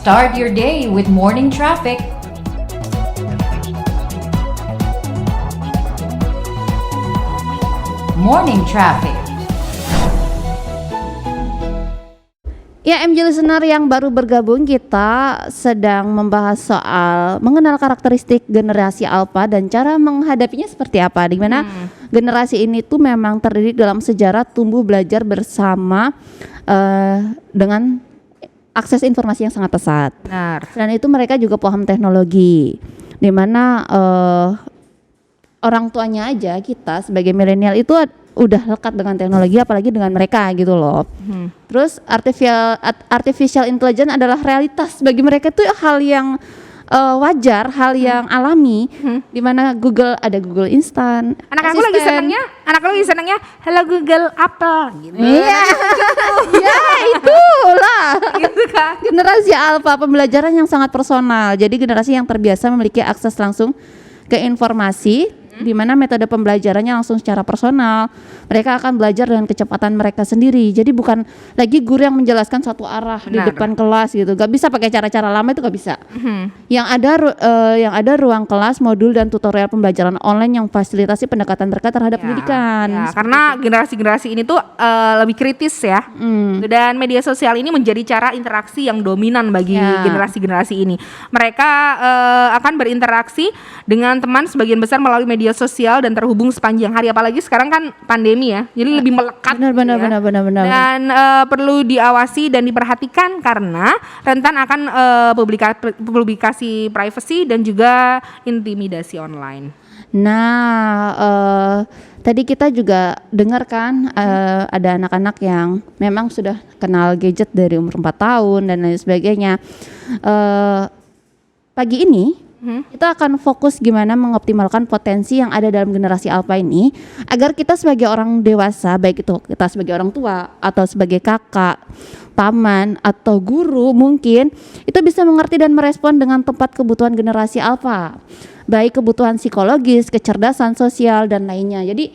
Start your day with morning traffic. Morning traffic. Ya, MJ listener yang baru bergabung, kita sedang membahas soal mengenal karakteristik generasi alpha dan cara menghadapinya seperti apa. Di mana generasi ini tuh memang terdidik dalam sejarah tumbuh belajar bersama dengan akses informasi yang sangat pesat. Benar. Selain itu mereka juga paham teknologi. Di mana orang tuanya aja kita sebagai milenial itu udah lekat dengan teknologi, apalagi dengan mereka gitu loh. Terus artificial intelligence adalah realitas bagi mereka, itu hal yang wajar, hal yang alami. Dimana ada Google Instan. Anak aku lagi senangnya Hello Google apa gitu. Iya. Ya itulah. Gitu kan. Generasi alpha, pembelajaran yang sangat personal. Jadi generasi yang terbiasa memiliki akses langsung ke informasi, di mana metode pembelajarannya langsung secara personal. Mereka akan belajar dengan kecepatan mereka sendiri. Jadi bukan lagi guru yang menjelaskan satu arah di depan kelas gitu. Gak bisa pakai cara-cara lama, itu gak bisa. Yang ada ruang kelas, modul dan tutorial pembelajaran online yang fasilitasi pendekatan mereka terhadap pendidikan. Ya, karena generasi-generasi ini tuh lebih kritis ya. Dan media sosial ini menjadi cara interaksi yang dominan bagi generasi-generasi ini. Mereka akan berinteraksi dengan teman sebagian besar melalui media sosial dan terhubung sepanjang hari, apalagi sekarang kan pandemi ya, jadi lebih melekat. Benar. Dan perlu diawasi dan diperhatikan karena rentan akan publikasi privacy dan juga intimidasi online. Nah, tadi kita juga dengar kan ada anak-anak yang memang sudah kenal gadget dari umur 4 tahun dan lain sebagainya. Pagi ini kita akan fokus gimana mengoptimalkan potensi yang ada dalam generasi alpha ini agar kita sebagai orang dewasa, baik itu kita sebagai orang tua atau sebagai kakak, paman atau guru mungkin, itu bisa mengerti dan merespon dengan tepat kebutuhan generasi alpha, baik kebutuhan psikologis, kecerdasan sosial dan lainnya. Jadi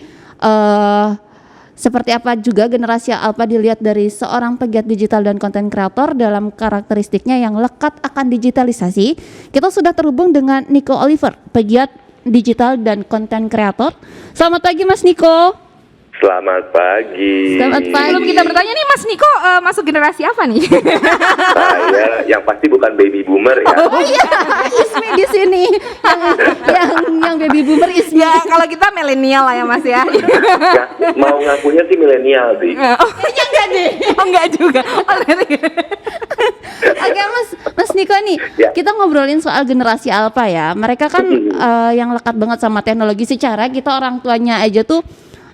seperti apa juga generasi alpha dilihat dari seorang pegiat digital dan konten kreator dalam karakteristiknya yang lekat akan digitalisasi. Kita sudah terhubung dengan Nico Oliver, pegiat digital dan konten kreator. Selamat pagi Mas Nico. Selamat pagi. Selamat pagi. Sebelum kita bertanya nih, Mas Niko masuk generasi apa nih? Saya yang pasti bukan baby boomer ya. Oh iya, Ismi di sini. Yang baby boomer Ismi. Ya, kalau kita milenial lah ya Mas ya. Ya, mau ngakunya sih milenial sih. Kayaknya enggak deh. Oh enggak juga. Oke Mas Niko nih, kita ngobrolin soal generasi alpha ya. Mereka kan yang lekat banget sama teknologi. Secara kita orang tuanya aja tuh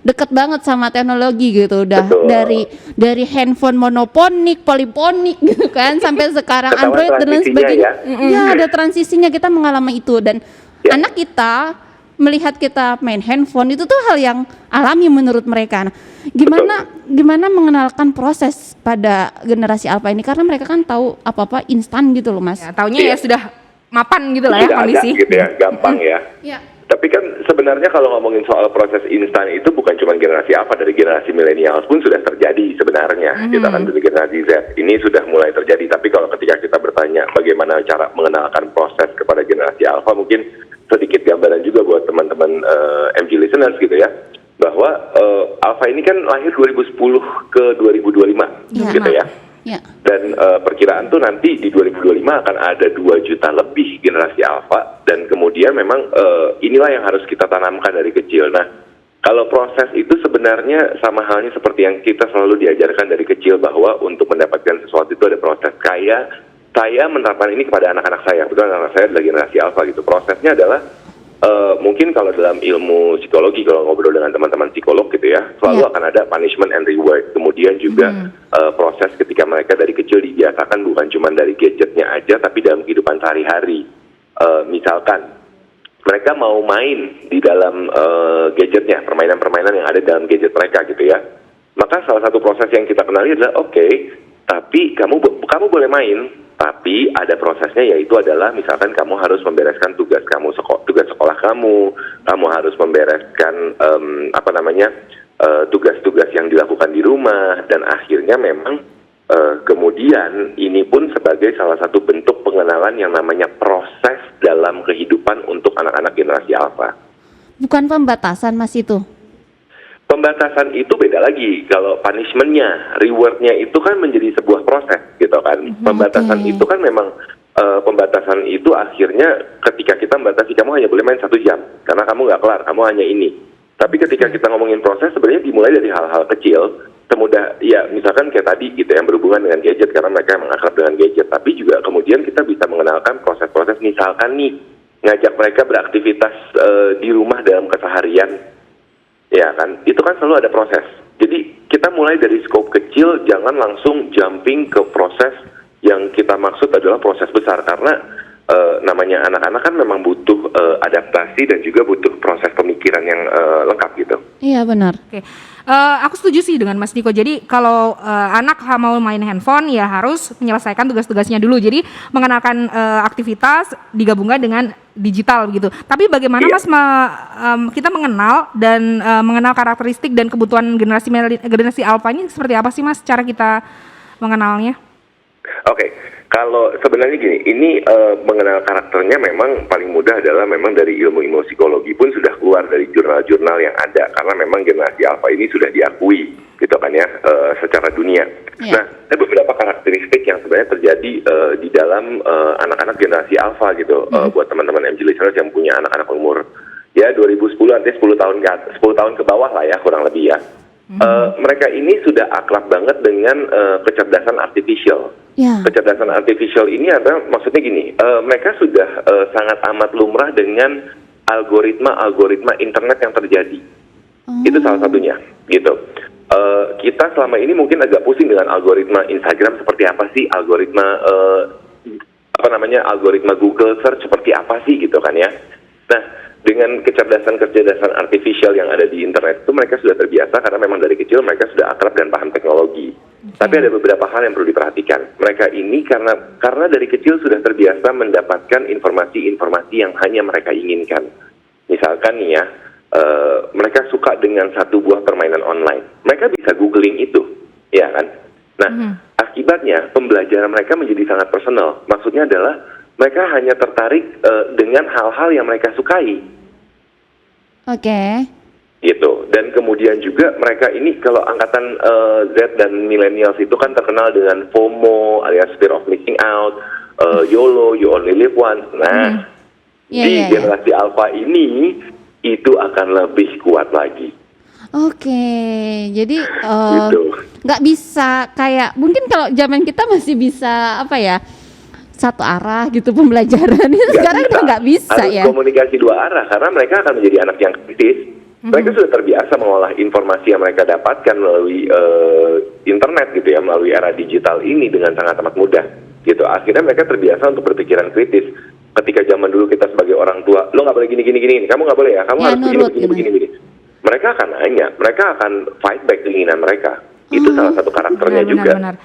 deket banget sama teknologi gitu, udah. Betul. dari handphone monoponik, poliponik gitu kan, sampai sekarang Android dan lain sebagainya. Ya ada transisinya, kita mengalami itu dan anak kita melihat kita main handphone itu tuh hal yang alami menurut mereka. Nah, gimana mengenalkan proses pada generasi alpha ini, karena mereka kan tahu apa-apa instan gitu loh Mas. Ya, taunya ya sudah mapan gitu lah ya kondisi. Gitu ya, gampang ya. Tapi kan sebenarnya kalau ngomongin soal proses instan itu bukan cuma generasi apa, dari generasi milenial pun sudah terjadi sebenarnya. Kita kan dari generasi Z ini sudah mulai terjadi. Tapi kalau ketika kita bertanya bagaimana cara mengenalkan proses kepada generasi alpha, mungkin sedikit gambaran juga buat teman-teman MG listeners gitu ya, bahwa alpha ini kan lahir 2010 ke 2025 gitu ya. Dan perkiraan tuh nanti di 2025 akan ada 2 juta lebih generasi alpha, dan kemudian memang inilah yang harus kita tanamkan dari kecil. Nah, kalau proses itu sebenarnya sama halnya seperti yang kita selalu diajarkan dari kecil, bahwa untuk mendapatkan sesuatu itu ada proses. Saya menerapkan ini kepada anak-anak saya, betul, anak-anak saya adalah generasi alpha gitu. Prosesnya adalah mungkin kalau dalam ilmu psikologi, kalau ngobrol dengan teman-teman psikolog gitu ya, selalu akan ada punishment and reward. Kemudian juga proses ketika mereka dari kecil dibiasakan bukan cuma dari gadgetnya aja, tapi dalam kehidupan sehari-hari. Misalkan mereka mau main di dalam gadgetnya, permainan-permainan yang ada dalam gadget mereka gitu ya. Maka salah satu proses yang kita kenali adalah tapi kamu boleh main, tapi ada prosesnya, yaitu adalah misalkan kamu harus membereskan tugas tugas sekolah kamu harus membereskan tugas-tugas yang dilakukan di rumah, dan akhirnya memang Kemudian ini pun sebagai salah satu bentuk pengenalan yang namanya proses dalam kehidupan untuk anak-anak generasi alfa. Bukan pembatasan Mas itu. Pembatasan itu beda lagi. Kalau punishment-nya, reward-nya itu kan menjadi sebuah proses gitu kan. Pembatasan itu kan memang pembatasan itu akhirnya ketika kita membatasi kamu hanya boleh main 1 jam karena kamu nggak kelar, kamu hanya ini. Tapi ketika kita ngomongin proses sebenarnya dimulai dari hal-hal kecil. Semudah ya misalkan kayak tadi gitu yang berhubungan dengan gadget karena mereka emang akrab dengan gadget. Tapi juga kemudian kita bisa mengenalkan proses-proses misalkan nih ngajak mereka beraktivitas di rumah dalam keseharian. Ya kan, itu kan selalu ada proses. Jadi kita mulai dari skop kecil, jangan langsung jumping ke proses yang kita maksud adalah proses besar. Karena namanya anak-anak kan memang butuh adaptasi dan juga butuh proses pemikiran yang lengkap gitu. Iya benar. Oke. Aku setuju sih dengan Mas Niko. Jadi kalau anak mau main handphone ya harus menyelesaikan tugas-tugasnya dulu. Jadi mengenalkan aktivitas digabungkan dengan digital begitu. Tapi bagaimana Mas kita mengenal dan mengenal karakteristik dan kebutuhan generasi alpha ini seperti apa sih Mas cara kita mengenalnya? Oke. Kalau sebenarnya gini, ini mengenal karakternya memang paling mudah adalah memang dari ilmu-ilmu psikologi pun sudah keluar dari jurnal-jurnal yang ada karena memang generasi alpha ini sudah diakui gitu kan ya secara dunia. Nah, ada beberapa karakteristik yang sebenarnya terjadi di dalam anak-anak generasi alpha gitu buat teman-teman MG listeners yang punya anak-anak umur ya 2010 artinya 10 tahun ke bawah lah ya kurang lebih ya. Mereka ini sudah akrab banget dengan kecerdasan artificial. Kecerdasan artificial ini adalah maksudnya gini, mereka sudah sangat amat lumrah dengan algoritma internet yang terjadi. Itu salah satunya, gitu. Kita selama ini mungkin agak pusing dengan algoritma Instagram seperti apa sih, algoritma algoritma Google search seperti apa sih, gitu kan ya. Nah, dengan kecerdasan artificial yang ada di internet itu mereka sudah terbiasa karena memang dari kecil mereka sudah akrab dan paham teknologi. Tapi ada beberapa hal yang perlu diperhatikan. Mereka ini karena dari kecil sudah terbiasa mendapatkan informasi-informasi yang hanya mereka inginkan. Misalkan nih ya, mereka suka dengan satu buah permainan online. Mereka bisa googling itu, ya kan? Nah, akibatnya pembelajaran mereka menjadi sangat personal. Maksudnya adalah mereka hanya tertarik dengan hal-hal yang mereka sukai. Oke. Gitu. Dan kemudian juga mereka ini kalau angkatan Z dan millennials itu kan terkenal dengan FOMO alias fear of missing out, YOLO, you only live once. Nah, di generasi alpha ini itu akan lebih kuat lagi. Oke, jadi nggak bisa kayak mungkin kalau zaman kita masih bisa apa ya, satu arah gitu pembelajaran. Sekarang udah nggak bisa. Harus komunikasi 2 arah karena mereka akan menjadi anak yang kritis. Mereka sudah terbiasa mengolah informasi yang mereka dapatkan melalui internet gitu ya, melalui era digital ini dengan sangat amat mudah gitu. Akhirnya mereka terbiasa untuk berpikiran kritis. Ketika zaman dulu kita sebagai orang tua, lo nggak boleh gini, kamu nggak boleh ya, kamu harus begini. Mereka akan nanya, mereka akan fight back keinginan mereka. Itu salah satu karakternya juga. Benar.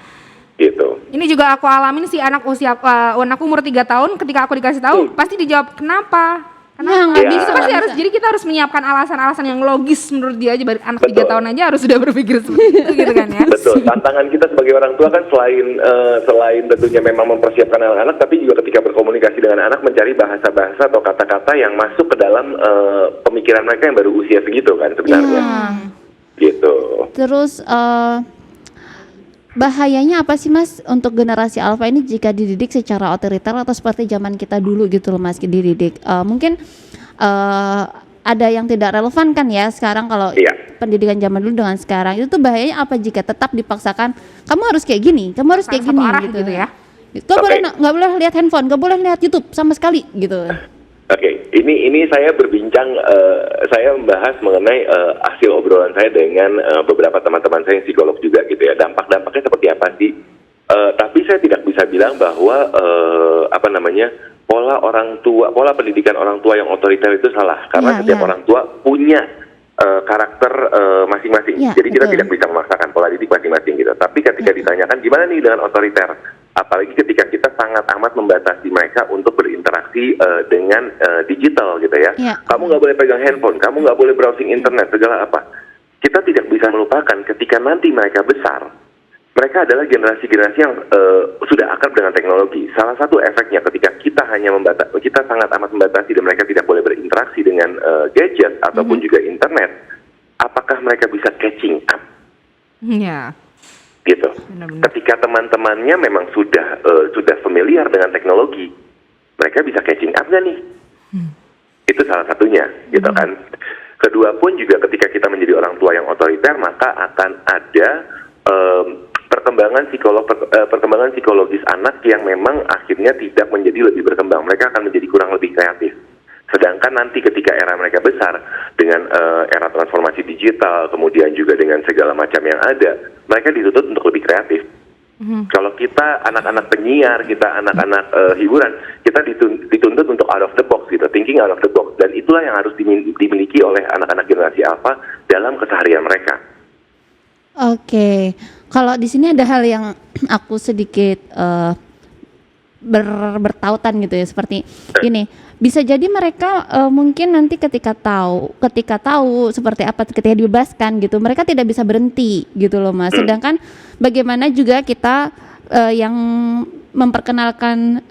Gitu. Ini juga aku alamin sih anak anakku umur 3 tahun ketika aku dikasih tahu pasti dijawab kenapa? Kenapa? Itu pasti harus, jadi kita harus menyiapkan alasan-alasan yang logis menurut dia aja. Anak 3 tahun aja harus sudah berpikir seperti itu gitu kan ya. Betul. Tantangan kita sebagai orang tua kan selain tentunya memang mempersiapkan anak-anak, tapi juga ketika berkomunikasi dengan anak mencari bahasa-bahasa atau kata-kata yang masuk ke dalam pemikiran mereka yang baru usia segitu kan sebenarnya. Gitu. Terus bahayanya apa sih Mas untuk generasi alpha ini jika dididik secara otoriter atau seperti zaman kita dulu gitu loh Mas dididik? Mungkin ada yang tidak relevan kan ya sekarang kalau pendidikan zaman dulu dengan sekarang. Itu tuh bahayanya apa jika tetap dipaksakan kamu harus kayak gini, kamu harus kayak gini gitu ya. Nggak boleh lihat handphone, nggak boleh lihat YouTube sama sekali gitu. Oke, ini saya berbincang, saya membahas mengenai hasil obrolan saya dengan beberapa teman-teman saya yang psikolog juga gitu ya. Dampak-dampaknya seperti apa sih? Tapi saya tidak bisa bilang bahwa pola pendidikan orang tua yang otoriter itu salah, karena setiap orang tua punya karakter masing-masing. Jadi kita tidak bisa memaksakan pola didik masing-masing gitu. Tapi ketika ditanyakan gimana nih dengan otoriter, apalagi ketika kita sangat amat membatasi mereka untuk berinteraksi dengan digital gitu ya. Kamu nggak boleh pegang handphone, kamu nggak boleh browsing internet, segala apa. Kita tidak bisa melupakan ketika nanti mereka besar, mereka adalah generasi-generasi yang sudah akrab dengan teknologi. Salah satu efeknya ketika kita kita sangat amat membatasi dan mereka tidak boleh berinteraksi dengan gadget ataupun juga internet, apakah mereka bisa catching up? Ya. Gitu. Benar-benar. Ketika teman-temannya memang sudah familiar dengan teknologi, mereka bisa catching up nggak nih? Itu salah satunya, gitu kan. Kedua pun juga ketika kita menjadi orang tua yang otoriter, maka akan ada perkembangan psikologis anak yang memang akhirnya tidak menjadi lebih berkembang. Mereka akan menjadi kurang lebih kreatif. Sedangkan nanti ketika era mereka besar dengan era transformasi digital, kemudian juga dengan segala macam yang ada, mereka dituntut untuk lebih kreatif. Kalau kita anak-anak penyiar, kita anak-anak hiburan, kita dituntut untuk out of the box gitu, thinking out of the box. Dan itulah yang harus dimiliki oleh anak-anak generasi Alpha dalam keseharian mereka. Oke, kalau di sini ada hal yang aku sedikit bertautan gitu ya, seperti ini. Bisa jadi mereka mungkin nanti ketika tahu seperti apa ketika dibebaskan gitu, mereka tidak bisa berhenti gitu loh Mas. Sedangkan bagaimana juga kita yang memperkenalkan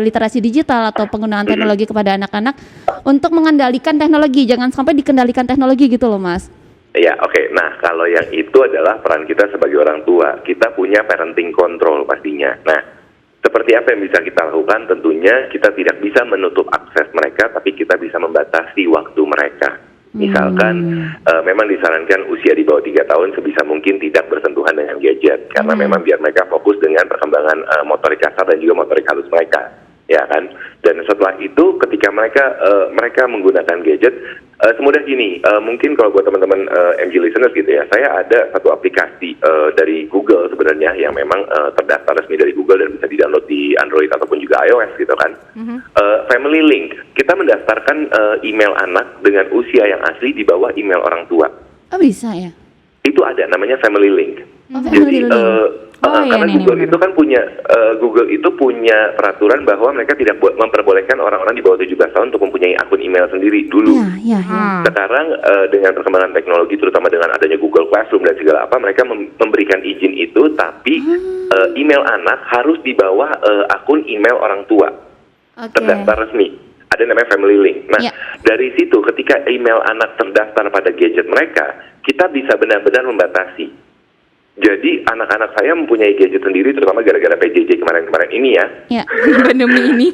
literasi digital atau penggunaan teknologi kepada anak-anak untuk mengendalikan teknologi, jangan sampai dikendalikan teknologi gitu loh Mas. Ya, oke. Nah, kalau yang itu adalah peran kita sebagai orang tua. Kita punya parenting control pastinya. Nah, seperti apa yang bisa kita lakukan? Tentunya kita tidak bisa menutup akses mereka, tapi kita bisa membatasi waktu mereka. Misalkan memang disarankan usia di bawah 3 tahun sebisa mungkin tidak bersentuhan dengan gadget, karena memang biar mereka fokus dengan perkembangan motorik kasar dan juga motorik halus mereka, ya kan? Dan setelah itu ketika mereka menggunakan gadget, semudah gini, mungkin kalau buat teman-teman MG listeners gitu ya, saya ada satu aplikasi dari Google sebenarnya yang memang terdaftar resmi dari Google dan bisa di-download di Android ataupun juga iOS gitu kan. Family Link, kita mendaftarkan email anak dengan usia yang asli di bawah email orang tua. Oh bisa ya? Itu ada, namanya Family Link. Family Link. Karena Google itu kan Google itu punya peraturan bahwa mereka tidak memperbolehkan orang-orang di bawah 17 tahun untuk mempunyai akun email sendiri dulu. Ya. Sekarang dengan perkembangan teknologi, terutama dengan adanya Google Classroom dan segala apa, mereka memberikan izin itu, tapi email anak harus di bawah akun email orang tua terdaftar resmi. Ada namanya Family Link. Nah, dari situ ketika email anak terdaftar pada gadget mereka, kita bisa benar-benar membatasi. Jadi anak-anak saya mempunyai gadget sendiri, terutama gara-gara PJJ kemarin-kemarin ini ya. Pandemi ini.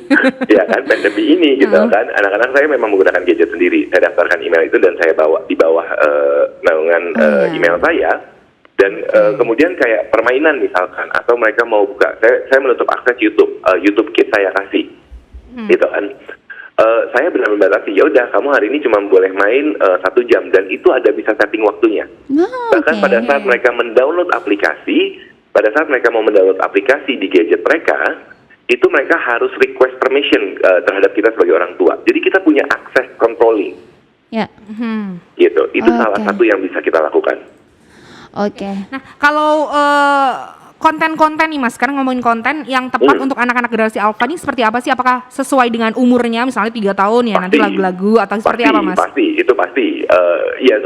Ya kan, pandemi ini gitu kan. Anak-anak saya memang menggunakan gadget sendiri. Saya daftarkan email itu dan saya bawa di bawah naungan email saya. Dan kemudian kayak permainan misalkan, atau mereka mau buka, saya menutup akses YouTube Kids saya kasih, gitu kan. Saya benar membatasi, ya udah kamu hari ini cuma boleh main 1 jam, dan itu ada bisa setting waktunya. Bahkan pada saat mereka mendownload aplikasi, pada saat mereka mau mendownload aplikasi di gadget mereka, itu mereka harus request permission terhadap kita sebagai orang tua. Jadi kita punya akses controlling. Gitu. Itu salah satu yang bisa kita lakukan. Nah, kalau konten-konten nih Mas, sekarang ngomongin konten yang tepat untuk anak-anak generasi Alpha ini seperti apa sih? Apakah sesuai dengan umurnya, misalnya 3 tahun ya, nanti lagu-lagu atau seperti apa Mas? Itu pasti. Ya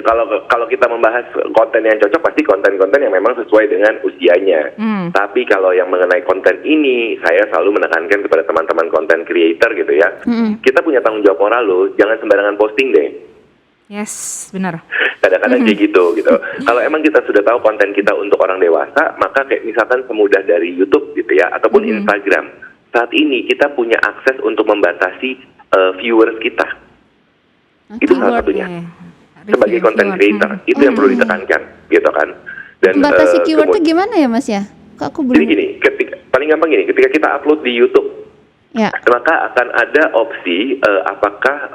kalau kita membahas konten yang cocok, pasti konten-konten yang memang sesuai dengan usianya. Tapi kalau yang mengenai konten ini, saya selalu menekankan kepada teman-teman konten creator gitu ya. Kita punya tanggung jawab moral loh, jangan sembarangan posting deh. Yes, benar. Kadang-kadang kayak gitu. Kalau emang kita sudah tahu konten kita untuk orang dewasa, maka kayak misalkan semudah dari YouTube gitu ya, ataupun Instagram. Saat ini kita punya akses untuk membatasi viewers kita. Itu salah satunya. Sebagai content creator, itu yang perlu ditekankan, gitu kan. Dan membatasi keyword itu gimana ya Mas ya? Kok aku belum. Jadi gini, paling gampang gini, ketika kita upload di YouTube, maka akan ada opsi apakah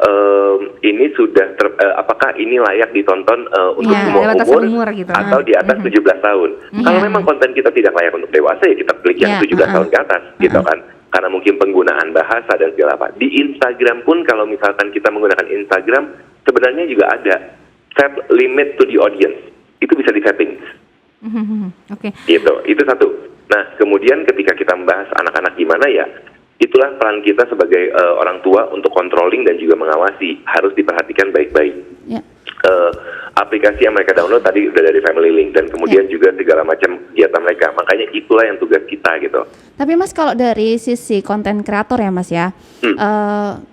ini sudah apakah ini layak ditonton untuk semua umur gitu, atau di atas 17 tahun. Kalau memang konten kita tidak layak untuk dewasa, ya kita klik yang 17 tahun ke atas, gitu kan. Karena mungkin penggunaan bahasa dan segala apa. Di Instagram pun kalau misalkan kita menggunakan Instagram, sebenarnya juga ada set limit to the audience. Itu bisa di setting. Gitu, itu satu. Nah, kemudian ketika kita membahas anak-anak gimana ya, itulah peran kita sebagai orang tua untuk controlling dan juga mengawasi, harus diperhatikan baik-baik. aplikasi yang mereka download tadi udah dari Family Link dan kemudian juga segala macam kegiatan mereka. Makanya itulah yang tugas kita gitu. Tapi Mas kalau dari sisi konten kreator ya Mas ya,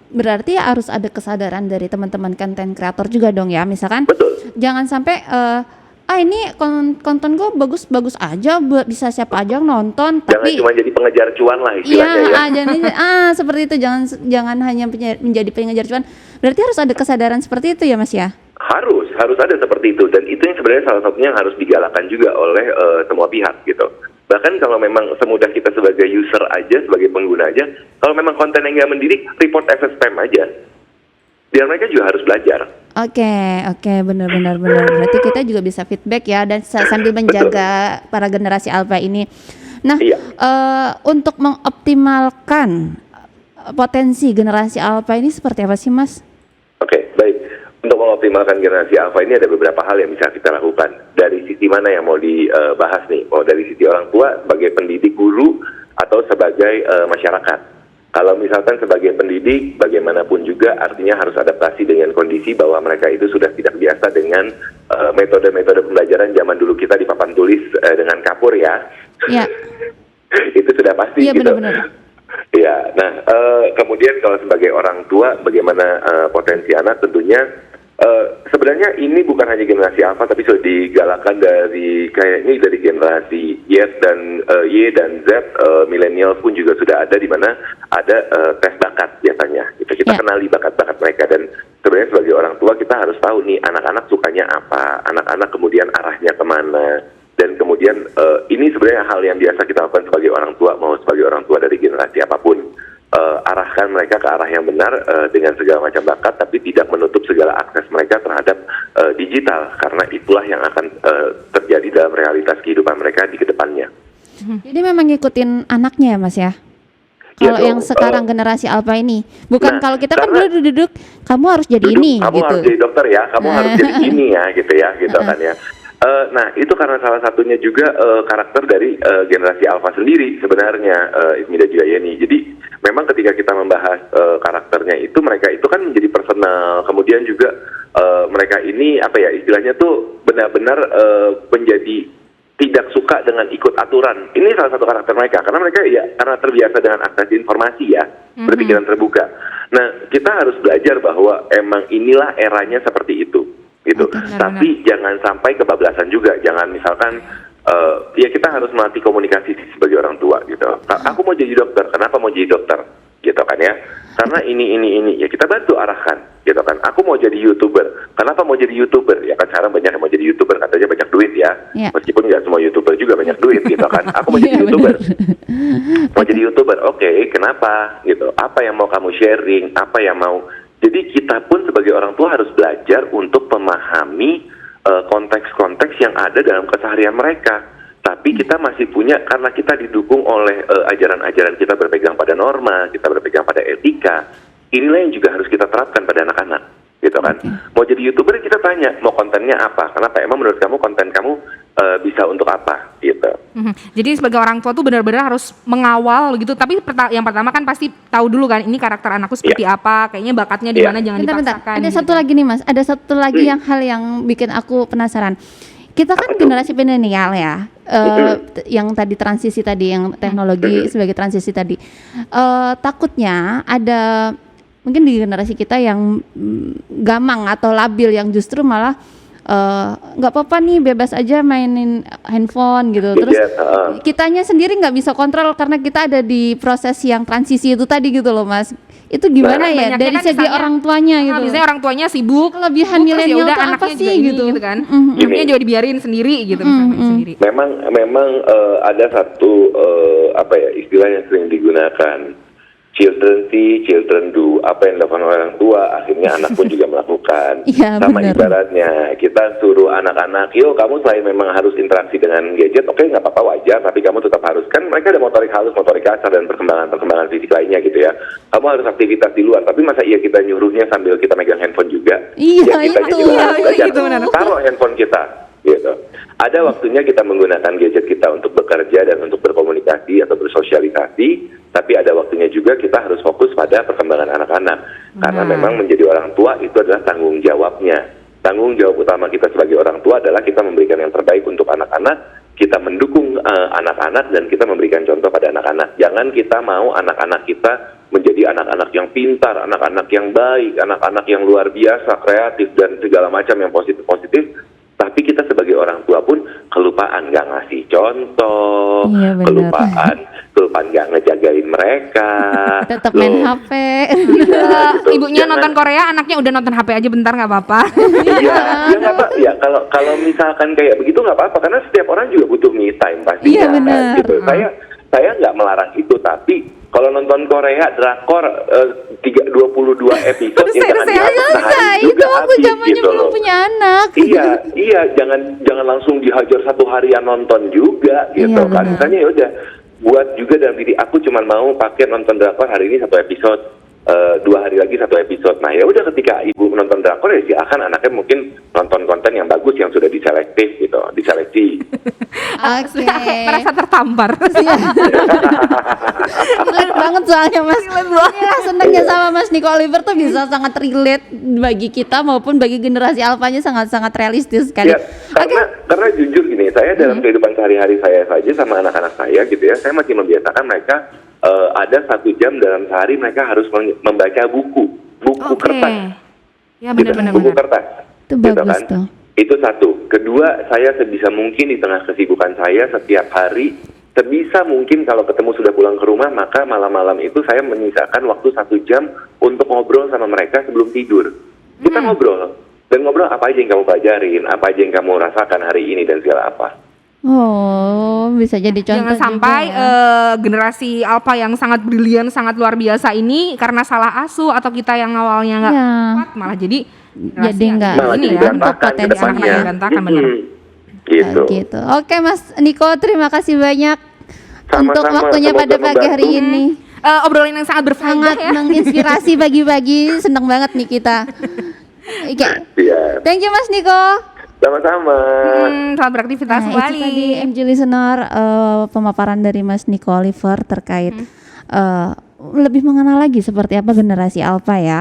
berarti harus ada kesadaran dari teman-teman konten kreator juga dong ya. Misalkan Betul. jangan sampai ini konten gue bagus-bagus aja, bisa siapa aja yang nonton, Jangan tapi cuma jadi pengejar cuan lah istilahnya ya. seperti itu, jangan hanya menjadi pengejar cuan. Berarti harus ada kesadaran seperti itu ya Mas ya. Harus ada seperti itu, dan itu yang sebenarnya salah satunya yang harus digalakkan juga oleh semua pihak gitu. Bahkan kalau memang semudah kita sebagai user aja, sebagai pengguna aja, kalau memang konten yang nggak mendidik, report as spam aja. Biar mereka juga harus belajar. Oke, benar. Berarti kita juga bisa feedback ya, dan sambil menjaga para generasi alpha ini. Nah, Iya. Untuk mengoptimalkan potensi generasi alpha ini seperti apa sih Mas? Oke, baik. Untuk mengoptimalkan generasi alpha ini ada beberapa hal yang bisa kita lakukan. Dari sisi mana yang mau dibahas nih? Mau dari sisi orang tua sebagai pendidik, guru, atau sebagai masyarakat? Kalau misalkan sebagai pendidik, bagaimanapun juga artinya harus adaptasi dengan kondisi bahwa mereka itu sudah tidak biasa dengan metode-metode pembelajaran zaman dulu kita di papan tulis dengan kapur ya. Iya. Itu sudah pasti Iya, gitu. benar-benar. Ya, nah kemudian kalau sebagai orang tua, bagaimana potensi anak tentunya sebenarnya ini bukan hanya generasi alpha tapi sudah digalakkan dari kayaknya dari generasi Y dan Z, millennials pun juga sudah ada di mana ada tes bakat biasanya. Kita kenali bakat-bakat mereka, dan sebenarnya sebagai orang tua kita harus tahu nih anak-anak sukanya apa, anak-anak kemudian arahnya kemana. Dan kemudian ini sebenarnya hal yang biasa kita lakukan sebagai orang tua, mau sebagai orang tua dari generasi apapun. Arahkan mereka ke arah yang benar dengan segala macam bakat, tapi tidak menutup segala akses mereka terhadap digital, karena itulah yang akan terjadi dalam realitas kehidupan mereka di kedepannya. Jadi memang ngikutin anaknya ya Mas ya? Kalau yang sekarang generasi alpha ini, bukan kalau kita kan dulu duduk, kamu harus jadi ini kamu gitu. harus jadi dokter ya, kamu harus jadi ini ya, gitu kan ya. Nah itu karena salah satunya juga karakter dari generasi alpha sendiri sebenarnya, Ismi dan juga Yeni. Jadi memang ketika kita membahas karakternya itu, mereka itu kan menjadi personal, kemudian juga mereka ini apa ya istilahnya tuh benar-benar menjadi tidak suka dengan ikut aturan. Ini salah satu karakter mereka, karena mereka ya karena terbiasa dengan akses informasi ya, berpikiran terbuka. Nah kita harus belajar bahwa emang inilah eranya seperti itu. Gitu. Tapi jangan sampai kebablasan juga. Jangan misalkan ya kita harus melatih komunikasi sebagai orang tua gitu. Aku mau jadi dokter, kenapa mau jadi dokter? Gitu kan ya. Karena ini ya kita bantu arahkan gitu kan. Aku mau jadi YouTuber. Kenapa mau jadi YouTuber? Ya kan sekarang banyak yang mau jadi YouTuber, katanya banyak duit ya. Meskipun nggak semua YouTuber juga banyak duit gitu kan. Aku mau jadi YouTuber. Mau jadi YouTuber. Oke, kenapa? Gitu. Apa yang mau kamu sharing? Apa yang mau. Jadi kita pun sebagai orang tua harus belajar untuk memahami konteks-konteks yang ada dalam keseharian mereka. Tapi kita masih punya, karena kita didukung oleh ajaran-ajaran kita berpegang pada norma, kita berpegang pada etika. Inilah yang juga harus kita terapkan pada anak-anak, gitu kan. Mau jadi YouTuber kita tanya, mau kontennya apa? Kenapa? Emang menurut kamu konten kamu bisa untuk apa? Gitu. Jadi sebagai orang tua tuh benar-benar harus mengawal gitu. Tapi yang pertama kan pasti tahu dulu kan ini karakter anakku seperti apa, kayaknya bakatnya di mana, jangan dipaksakan. Ada gitu. satu lagi nih Mas, ada satu lagi hal yang bikin aku penasaran. Kita kan generasi milenial ya, yang tadi transisi tadi, yang teknologi sebagai transisi tadi. Takutnya ada mungkin di generasi kita yang gamang atau labil, yang justru malah nggak apa-apa nih, bebas aja mainin handphone gitu. Terus kitanya sendiri nggak bisa kontrol karena kita ada di proses yang transisi itu tadi gitu loh Mas. Itu gimana ya dari kan segi orang tuanya gitu. Biasanya orang tuanya sibuk, kelebihan milenial itu apa sih gitu kan? Anaknya juga dibiarin sendiri gitu sendiri. Memang ada satu apa ya istilah yang sering digunakan, children see, children do. Apa yang dilakukan orang tua, akhirnya anak pun juga melakukan. Ya, sama bener. Ibaratnya kita suruh anak-anak, yuk kamu selain memang harus interaksi dengan gadget, oke nggak apa-apa wajar, tapi kamu tetap harus, kan mereka ada motorik halus, motorik kasar, dan perkembangan fisik lainnya gitu ya. Kamu harus aktivitas di luar, tapi masa iya kita nyuruhnya sambil kita megang handphone juga? Iya, ya, kita itu. juga harus belajar. Itu benar. Taruh handphone kita. Gitu. Ada waktunya kita menggunakan gadget kita untuk bekerja dan untuk berkomunikasi atau bersosialisasi, tapi ada waktunya juga kita harus fokus pada perkembangan anak-anak. Karena memang menjadi orang tua itu adalah tanggung jawabnya. tanggung jawab utama kita sebagai orang tua adalah kita memberikan yang terbaik untuk anak-anak, kita mendukung anak-anak dan kita memberikan contoh pada anak-anak. Jangan kita mau anak-anak kita menjadi anak-anak yang pintar, anak-anak yang baik, anak-anak yang luar biasa, kreatif dan segala macam yang positif-positif. Tapi kita sebagai orang tua pun kelupaan nggak ngasih contoh, Iya, benar. kelupaan nggak ngejagain mereka. Tetap main HP. Gitu. Ibunya Jangan- nonton Korea, anaknya udah nonton HP aja bentar nggak apa-apa. Iya, ya nggak apa. Ya kalau misalkan kayak begitu nggak apa-apa, karena setiap orang juga butuh me time pastinya. Iya, benar. Gitu. Saya nggak melarang itu, tapi kalau nonton Korea drakor 22 episode ya jangan dihabis sehari Itu juga aku habis zamannya gitu belum loh. punya anak. Iya, jangan langsung dihajar satu harian nonton juga gitu Iya, kan. benar. Misalnya ya udah buat juga dalam diri aku cuma mau pakai nonton drakor hari ini 1 episode, 2 hari lagi 1 episode. Nah ya udah ketika ibu menonton drakor ya silakan anaknya mungkin nonton konten yang bagus yang sudah diseleksi. Oke. Merasa tertampar. Relate banget soalnya Mas. Ya, seneng ya sama Mas Niko Oliver tuh bisa sangat relate bagi kita maupun bagi generasi alfanya sangat-sangat realistis sekali. Ya, karena jujur gini, saya dalam kehidupan sehari-hari saya saja sama anak-anak saya gitu ya, saya masih membiasakan mereka ada 1 jam dalam sehari mereka harus membaca buku kertas. Ya Gitu, benar-benar. buku kertas. Itu Gitu bagus kan. tuh. Itu satu. Kedua, saya sebisa mungkin di tengah kesibukan saya setiap hari, sebisa mungkin kalau ketemu sudah pulang ke rumah, maka malam-malam itu saya menyisakan waktu 1 jam untuk ngobrol sama mereka sebelum tidur. Kita ngobrol. Dan ngobrol apa aja yang kamu pelajarin, apa aja yang kamu rasakan hari ini dan segala apa. Oh, bisa jadi contoh. Jangan sampai juga ya. generasi alpha yang sangat brilian, sangat luar biasa ini karena salah asuh atau kita yang awalnya nggak Ya. kuat malah jadi Jadi nggak generasi Malah ini jadi ya. berantakan ke potensialnya. depannya. Berantakan, bener. Gitu. Gitu. Oke Mas Niko, terima kasih banyak Sama-sama, untuk waktunya semoga pada pagi hari membantu. ini. Obrolan yang sangat berfaedah Sangat ya. menginspirasi pagi-pagi, seneng banget nih kita. Oke. Iya. Thank you Mas Niko. Sama-sama. Selamat beraktivitas Nah, kembali. itu tadi MG Listener pemaparan dari Mas Niko Oliver terkait lebih mengenal lagi seperti apa generasi alpha ya.